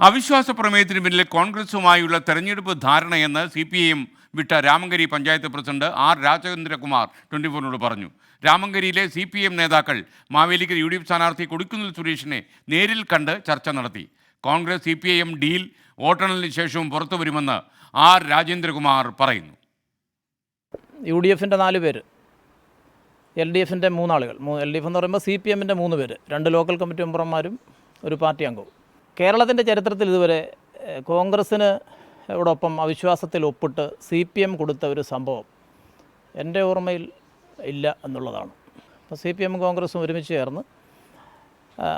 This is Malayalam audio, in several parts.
അവിശ്വാസ പ്രമേയത്തിന് പിന്നിൽ കോൺഗ്രസുമായുള്ള തെരഞ്ഞെടുപ്പ് ധാരണയെന്ന് CPIM വിട്ട രാമങ്കരി പഞ്ചായത്ത് പ്രസിഡന്റ് ആർ രാജേന്ദ്രകുമാർ 24നോട് പറഞ്ഞു. രാമങ്കരിയിലെ CPIM നേതാക്കൾ മാവേലിക്കര UDF സ്ഥാനാർത്ഥി കൊടിക്കുന്നിൽ സുരേഷിനെ നേരിൽ കണ്ട് ചർച്ച നടത്തി. കോൺഗ്രസ് CPIM ഡീൽ വോട്ടെണ്ണലിന് ശേഷവും പുറത്തു വരുമെന്ന് ആർ രാജേന്ദ്രകുമാർ പറയുന്നു. UDFിൻ്റെ 4 പേര്, LDFിൻ്റെ 3 ആളുകൾ. LDF എന്ന് പറയുമ്പോൾ CPIMൻ്റെ 3 പേര്, 2 ലോക്കൽ കമ്മിറ്റി മെമ്പർമാരും ഒരു പാർട്ടി അംഗവും. കേരളത്തിൻ്റെ ചരിത്രത്തിൽ ഇതുവരെ കോൺഗ്രസ്സിന് ോടൊപ്പം അവിശ്വാസത്തിൽ ഒപ്പിട്ട് CPM കൊടുത്ത ഒരു സംഭവം എൻ്റെ ഓർമ്മയിൽ ഇല്ല എന്നുള്ളതാണ്. അപ്പോൾ CPM കോൺഗ്രസും ഒരുമിച്ച് ചേർന്ന്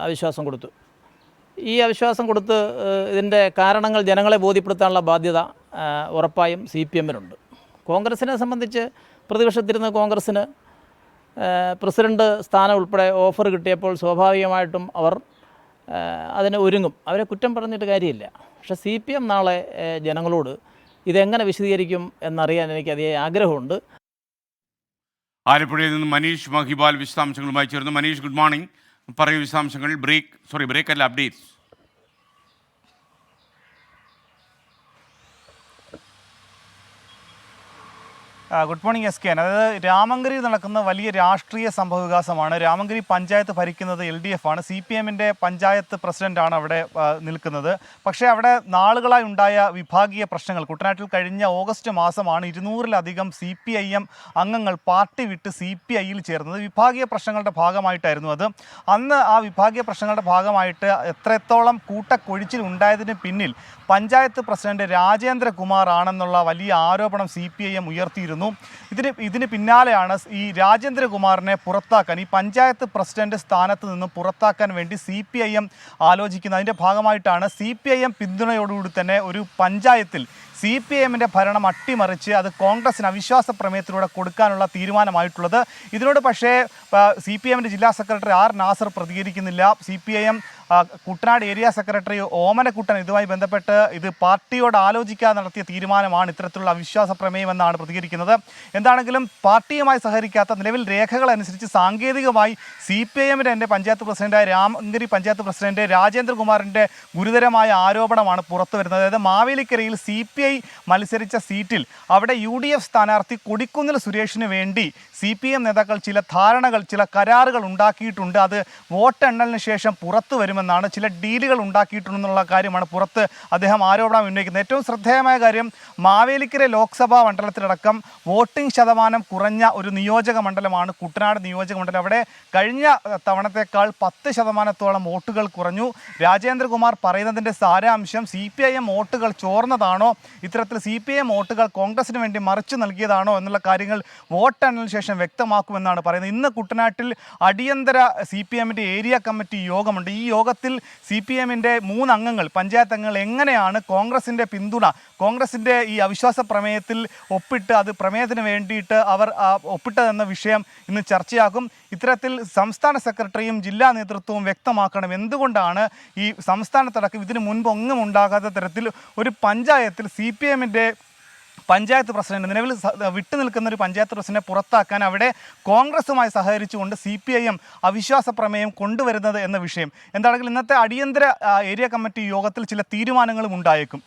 അവിശ്വാസം കൊടുത്തു. ഈ അവിശ്വാസം കൊടുത്ത് ഇതിൻ്റെ കാരണങ്ങൾ ജനങ്ങളെ ബോധ്യപ്പെടുത്താനുള്ള ബാധ്യത ഉറപ്പായും CPMനുണ്ട്. കോൺഗ്രസിനെ സംബന്ധിച്ച് പ്രതിപക്ഷത്തിരുന്ന് കോൺഗ്രസ്സിന് പ്രസിഡന്റ് സ്ഥാനം ഉൾപ്പെടെ ഓഫർ കിട്ടിയപ്പോൾ സ്വാഭാവികമായിട്ടും അവർ അതിന് ഒരുങ്ങും. അവരെ കുറ്റം പറഞ്ഞിട്ട് കാര്യമില്ല. പക്ഷേ CPM നാളെ ജനങ്ങളോട് ഇതെങ്ങനെ വിശദീകരിക്കും എന്നറിയാൻ എനിക്ക് അതിയായ ആഗ്രഹമുണ്ട്. ആലപ്പുഴയിൽ നിന്ന് മനീഷ് മഹിബാൽ വിശദാംശങ്ങളുമായി ചേർന്നു. Manish, good morning. പറയൂ വിശദാംശങ്ങൾ. ബ്രേക്ക് അല്ല, അപ്ഡേറ്റ്സ്. Good morning SK. അതായത് രാമങ്കരിയിൽ നടക്കുന്ന വലിയ രാഷ്ട്രീയ സംഭവവികാസമാണ്. രാമങ്കരി പഞ്ചായത്ത് ഭരിക്കുന്നത് LDF ആണ്. CPMൻ്റെ പഞ്ചായത്ത് പ്രസിഡൻ്റാണ് അവിടെ നിൽക്കുന്നത്. പക്ഷേ അവിടെ നാളുകളായി ഉണ്ടായ വിഭാഗീയ പ്രശ്നങ്ങൾ, കുട്ടനാട്ടിൽ കഴിഞ്ഞ ഓഗസ്റ്റ് മാസമാണ് 200-ലധികം CPIM അംഗങ്ങൾ പാർട്ടി വിട്ട് CPIയിൽ ചേർന്നത്. വിഭാഗീയ പ്രശ്നങ്ങളുടെ ഭാഗമായിട്ടായിരുന്നു അത്. അന്ന് ആ വിഭാഗീയ പ്രശ്നങ്ങളുടെ ഭാഗമായിട്ട് എത്രത്തോളം കൂട്ടക്കൊഴിച്ചിൽ ഉണ്ടായതിന് പിന്നിൽ പഞ്ചായത്ത് പ്രസിഡന്റ് രാജേന്ദ്രകുമാർ ആണെന്നുള്ള വലിയ ആരോപണം CPIM ഉയർത്തിയിരുന്നു. ഇതിന് പിന്നാലെയാണ് ഈ രാജേന്ദ്രകുമാറിനെ പുറത്താക്കാൻ, ഈ പഞ്ചായത്ത് പ്രസിഡന്റ് സ്ഥാനത്ത് നിന്നും പുറത്താക്കാൻ വേണ്ടി CPIM ആലോചിക്കുന്നത്. അതിൻ്റെ ഭാഗമായിട്ടാണ് CPIM പിന്തുണയോടുകൂടി തന്നെ ഒരു പഞ്ചായത്തിൽ CPIMൻ്റെ ഭരണം അട്ടിമറിച്ച് അത് കോൺഗ്രസിന് അവിശ്വാസ പ്രമേയത്തിലൂടെ കൊടുക്കാനുള്ള തീരുമാനമായിട്ടുള്ളത്. ഇതിനോട് പക്ഷേ CPIMൻ്റെ ജില്ലാ സെക്രട്ടറി ആർ നാസർ പ്രതികരിക്കുന്നില്ല. CPIM Kuttanad area secretary Omanakuttan ഇതുമായി ബന്ധപ്പെട്ട് ഇത് പാർട്ടിയോട് ആലോചിക്കാതെ നടത്തിയ തീരുമാനമാണ് ഇത്തരത്തിലുള്ള അവിശ്വാസ പ്രമേയം എന്നാണ് പ്രതികരിക്കുന്നത്. എന്താണെങ്കിലും പാർട്ടിയുമായി സഹകരിക്കാത്ത, നിലവിൽ രേഖകൾ അനുസരിച്ച് സാങ്കേതികമായി CPIMൻ്റെ എൻ്റെ പഞ്ചായത്ത് പ്രസിഡന്റായ രാമങ്കരി പഞ്ചായത്ത് പ്രസിഡന്റ് രാജേന്ദ്രകുമാറിൻ്റെ ഗുരുതരമായ ആരോപണമാണ് പുറത്തു വരുന്നത്. അതായത് മാവേലിക്കരയിൽ CPI മത്സരിച്ച സീറ്റിൽ അവിടെ UDF സ്ഥാനാർത്ഥി കൊടിക്കുന്നിൽ സുരേഷിന് വേണ്ടി CPM നേതാക്കൾ ചില ധാരണകൾ, ചില കരാറുകൾ ഉണ്ടാക്കിയിട്ടുണ്ട്. അത് വോട്ടെണ്ണലിന് ശേഷം പുറത്തു വരുമെന്നാണ്, ചില ഡീലുകൾ ഉണ്ടാക്കിയിട്ടുണ്ടെന്നുള്ള കാര്യമാണ് പുറത്ത് അദ്ദേഹം ആരോപണം ഉന്നയിക്കുന്നത്. ഏറ്റവും ശ്രദ്ധേയമായ കാര്യം, മാവേലിക്കര ലോക്സഭാ മണ്ഡലത്തിലടക്കം വോട്ടിംഗ് ശതമാനം കുറഞ്ഞ ഒരു നിയോജക മണ്ഡലമാണ് കുട്ടനാട് നിയോജക മണ്ഡലം. അവിടെ കഴിഞ്ഞ തവണത്തേക്കാൾ 10% വോട്ടുകൾ കുറഞ്ഞു. രാജേന്ദ്രകുമാർ പറയുന്നതിൻ്റെ സാരാംശം CPIM വോട്ടുകൾ ചോർന്നതാണോ, ഇത്തരത്തിൽ CPIM വോട്ടുകൾ കോൺഗ്രസിന് വേണ്ടി മറിച്ചു നൽകിയതാണോ എന്നുള്ള കാര്യങ്ങൾ വോട്ടെണ്ണലിന് ശേഷം വ്യക്തമാക്കുമെന്നാണ് പറയുന്നത്. ഇന്ന് കുട്ടനാട്ടിൽ അടിയന്തര CPIMൻ്റെ ഏരിയ കമ്മിറ്റി യോഗമുണ്ട്. ഈ യോഗത്തിൽ CPIMൻ്റെ 3 അംഗങ്ങൾ, പഞ്ചായത്ത് അംഗങ്ങൾ എങ്ങനെയാണ് കോൺഗ്രസിൻ്റെ പിന്തുണ, കോൺഗ്രസിൻ്റെ ഈ അവിശ്വാസ പ്രമേയത്തിൽ ഒപ്പിട്ട് അത് പ്രമേയത്തിന് വേണ്ടിയിട്ട് അവർ ഒപ്പിട്ടതെന്ന വിഷയം ഇന്ന് ചർച്ചയാക്കും. ഇത്തരത്തിൽ സംസ്ഥാന സെക്രട്ടറിയും ജില്ലാ നേതൃത്വവും വ്യക്തമാക്കണം എന്തുകൊണ്ടാണ് ഈ സംസ്ഥാനത്തടക്കം ഇതിനു മുൻപ് ഒന്നും ഉണ്ടാകാത്ത തരത്തിൽ ഒരു പഞ്ചായത്തിൽ CPIMൻ്റെ പഞ്ചായത്ത് പ്രസിഡന്റ്, നിലവിൽ വിട്ടുനിൽക്കുന്ന ഒരു പഞ്ചായത്ത് പ്രസിഡന്റിനെ പുറത്താക്കാൻ അവിടെ കോൺഗ്രസുമായി സഹകരിച്ചുകൊണ്ട് CPIM അവിശ്വാസ പ്രമേയം കൊണ്ടുവരുന്നത് എന്ന വിഷയം. എന്താണെങ്കിലും ഇന്നത്തെ അടിയന്തര ഏരിയ കമ്മിറ്റി യോഗത്തിൽ ചില തീരുമാനങ്ങളും ഉണ്ടായേക്കും.